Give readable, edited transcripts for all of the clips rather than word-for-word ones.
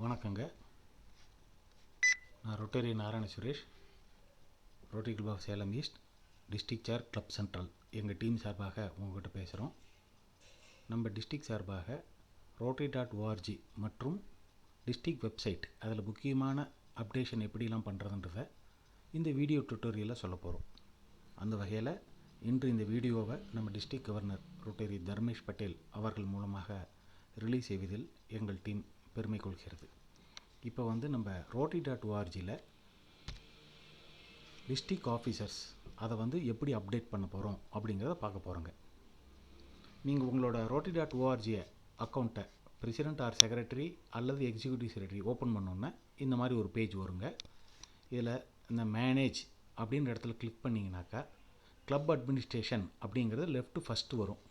வணக்கங்க. நான் rotary Narayana Suresh, rotary club of Salem east district chair club central. எங்கள் டீம் சார்பாக உங்கள்கிட்ட பேசுகிறோம். நம்ம டிஸ்ட்ரிக்ட் சார்பாக rotary.org மற்றும் டிஸ்ட்ரிக்ட் வெப்சைட் அதில் முக்கியமான அப்டேஷன் எப்படிலாம் பண்ணுறதுன்றதை இந்த வீடியோ டுட்டோரியலில் சொல்ல போகிறோம். அந்த வகையில் இன்று இந்த வீடியோவை நம்ம district governor rotary Dharmesh Patel அவர்கள் மூலமாக ரிலீஸ் செய்வதில் எங்கள் டீம் பெருமை கொள்கிறது. இப்போ நம்ம rotary.orgயில் டிஸ்ட்ரிக்ட் ஆஃபீஸர்ஸ் அதை எப்படி அப்டேட் பண்ண போகிறோம் அப்படிங்கிறத பார்க்க போகிறோங்க. நீங்கள் உங்களோட rotary.org அக்கௌண்ட்டை பிரசிடெண்ட் ஆர் செக்ரட்டரி அல்லது எக்ஸிக்யூட்டிவ் செக்ரட்டரி ஓப்பன் பண்ணோன்னே இந்த மாதிரி ஒரு பேஜ் வருங்க. இதில் இந்த மேனேஜ் அப்படின்ற இடத்துல கிளிக் பண்ணிங்கனாக்கா கிளப் அட்மினிஸ்ட்ரேஷன் அப்படிங்கிறது லெஃப்ட்டு ஃபஸ்ட்டு வரும்.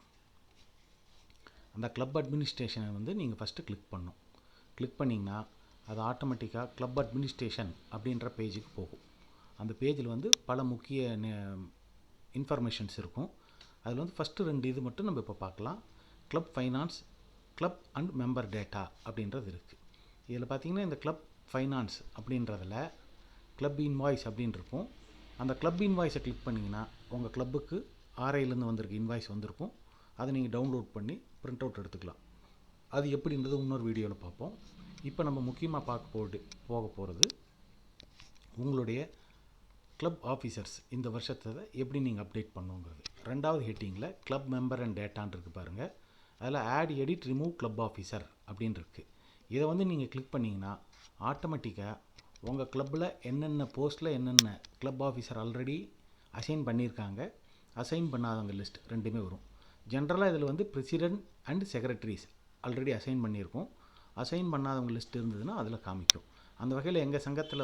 அந்த கிளப் அட்மினிஸ்ட்ரேஷனை நீங்கள் ஃபஸ்ட்டு கிளிக் பண்ணணும். கிளிக் பண்ணிங்கன்னா அது ஆட்டோமேட்டிக்காக கிளப் அட்மினிஸ்ட்ரேஷன் அப்படின்ற பேஜுக்கு போகும். அந்த பேஜில் பல முக்கிய இன்ஃபர்மேஷன்ஸ் இருக்கும். அதில் ஃபஸ்ட்டு 2 இது மட்டும் நம்ம இப்போ பார்க்கலாம். Club finance, club and member data அப்படின்றது இருக்குது. இதில் பார்த்திங்கன்னா இந்த கிளப் ஃபைனான்ஸ் அப்படின்றதில் கிளப் இன்வாய்ஸ் அப்படின்னு இருக்கும். அந்த கிளப் இன்வாய்ஸை கிளிக் பண்ணிங்கன்னா உங்கள் கிளப்புக்கு ஆர்ஐலேருந்து வந்திருக்கு இன்வாய்ஸ் வந்திருக்கும். அதை நீங்கள் டவுன்லோட் பண்ணி பிரிண்ட் அவுட் எடுத்துக்கலாம். அது எப்படின்றது இன்னொரு வீடியோவில் பார்ப்போம். இப்போ நம்ம முக்கியமாக போக போகிறது உங்களுடைய கிளப் ஆஃபீஸர்ஸ் இந்த வருஷத்தை எப்படி நீங்கள் அப்டேட் பண்ணுங்கிறது. 2வது ஹெட்டிங்கில் கிளப் மெம்பர் அண்ட் டேட்டான் இருக்குது பாருங்கள். அதில் add edit remove club officer அப்படின்னு இருக்குது. இதை நீங்கள் கிளிக் பண்ணிங்கன்னா ஆட்டோமேட்டிக்காக உங்கள் கிளப்பில் என்னென்ன போஸ்ட்டில் என்னென்ன கிளப் ஆஃபீஸர் ஆல்ரெடி அசைன் பண்ணியிருக்காங்க, அசைன் பண்ணாதவங்க லிஸ்ட் 2மே வரும். ஜென்ரலாக இதில் president and secretaries already assign பண்ணியிருக்கோம். அசைன் பண்ணாதவங்க லிஸ்ட் இருந்ததுன்னா அதில் காமிக்கும். அந்த வகையில் எங்கள் சங்கத்தில்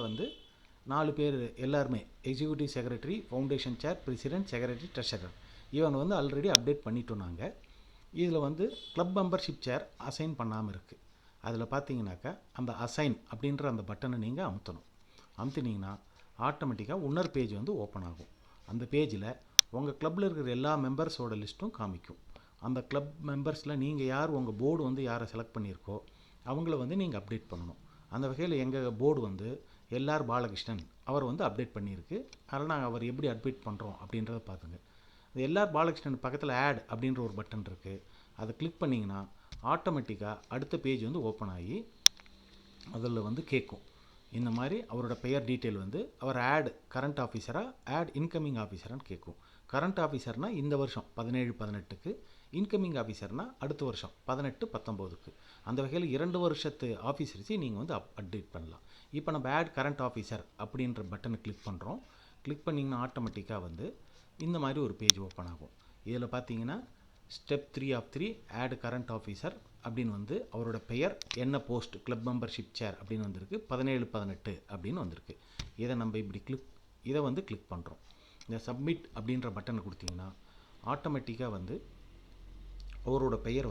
4 பேர் எல்லாருமே எக்ஸிக்யூட்டிவ் செக்ரட்டரி, ஃபவுண்டேஷன் சேர், பிரசிடெண்ட், செக்ரட்டரி, ட்ரெஷரர் இவங்க ஆல்ரெடி அப்டேட் பண்ணிட்டோம் நாங்கள். இதில் கிளப் மெம்பர்ஷிப் சேர் அசைன் பண்ணாமல் இருக்குது. அதில் பார்த்தீங்கன்னாக்கா அந்த அசைன் அப்படின்ற அந்த பட்டனை நீங்கள் அமுத்தணும். அமுத்தினீங்கன்னா ஆட்டோமேட்டிக்காக இன்னொரு பேஜ் ஓப்பன் ஆகும். அந்த பேஜில் உங்கள் கிளப்பில் இருக்கிற எல்லா மெம்பர்ஸோட லிஸ்ட்டும் காமிக்கும். அந்த கிளப் மெம்பர்ஸில் நீங்கள் யார் உங்கள் போர்டு யாரை செலக்ட் பண்ணியிருக்கோ அவங்கள நீங்கள் அப்டேட் பண்ணணும். அந்த வகையில் எங்கள் போர்டு எல்ஆர் பாலகிருஷ்ணன் அவர் அப்டேட் பண்ணியிருக்கு. அதனால் நாங்கள் அவர் எப்படி அப்டேட் பண்ணுறோம் அப்படின்றத பார்த்துங்க. இந்த எல்ஆர் பாலகிருஷ்ணன் பக்கத்தில் ஆட் அப்படின்ற ஒரு பட்டன் இருக்குது. அதை கிளிக் பண்ணிங்கன்னா ஆட்டோமேட்டிக்காக அடுத்த பேஜ் ஓப்பன் ஆகி அதில் கேட்கும். இந்த மாதிரி அவரோட பெயர் டீட்டெயில் அவர் ஆட் கரண்ட் ஆஃபீஸராக ஆட் இன்கமிங் ஆஃபீஸரான்னு கேட்கும். கரண்ட் ஆஃபீஸர்னால் இந்த வருஷம் 17-18க்கு, இன்கமிங் ஆஃபீஸர்னால் அடுத்த வருஷம் 18-19க்கு. அந்த வகையில் 2 வருஷத்து ஆஃபீஸர்ஸையும் நீங்கள் அப்டேட் பண்ணலாம். இப்போ நம்ம ஆட் கரண்ட் ஆஃபீஸர் அப்படின்ற பட்டனை கிளிக் பண்ணுறோம். கிளிக் பண்ணிங்கன்னா ஆட்டோமேட்டிக்காக இந்த மாதிரி ஒரு பேஜ் ஓப்பன் ஆகும். இதில் பார்த்தீங்கன்னா step 3 of 3 add current officer அப்படின்னு அவரோட பெயர் என்ன போஸ்ட் கிளப் மெம்பர்ஷிப் சேர் அப்படின்னு வந்திருக்கு. 17-18 அப்படின்னு வந்திருக்கு. இதை நம்ம இப்படி கிளிக் பண்ணுறோம். இந்த சப்மிட் அப்படின்ற பட்டனை கொடுத்தீங்கன்னா ஆட்டோமேட்டிக்காக அவரோட பெயர்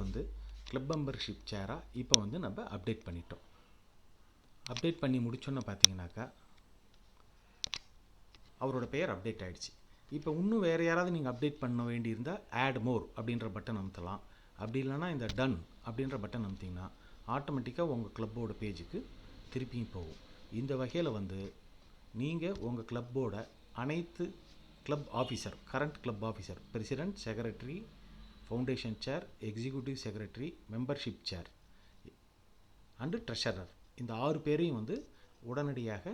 கிளப் மெம்பர்ஷிப் சேராக இப்போ நம்ம அப்டேட் பண்ணிட்டோம். அப்டேட் பண்ணி முடிச்சோன்னு பார்த்தீங்கன்னாக்கா அவரோட பெயர் அப்டேட் ஆகிடுச்சு. இப்போ இன்னும் வேறு யாராவது நீங்கள் அப்டேட் பண்ண வேண்டியிருந்தால் ஆட் மோர் அப்படின்ற பட்டன் அமுத்தலாம். அப்படி இல்லைனா இந்த டன் அப்படின்ற பட்டன் அமுத்திங்கன்னா ஆட்டோமேட்டிக்காக உங்கள் கிளப்போட பேஜுக்கு திருப்பியும் போகும். இந்த வகையில் நீங்கள் உங்கள் கிளப்போட அனைத்து club officer, current club officer, president, secretary, foundation chair, executive secretary, membership chair and treasurer இந்த 6 பேரையும் உடனடியாக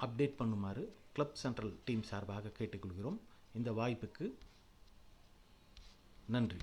அப்டேட் பண்ணுமாறு கிளப் சென்ட்ரல் டீம் சார்பாக கேட்டுக்கொள்கிறோம். இந்த வாய்ப்புக்கு நன்றி.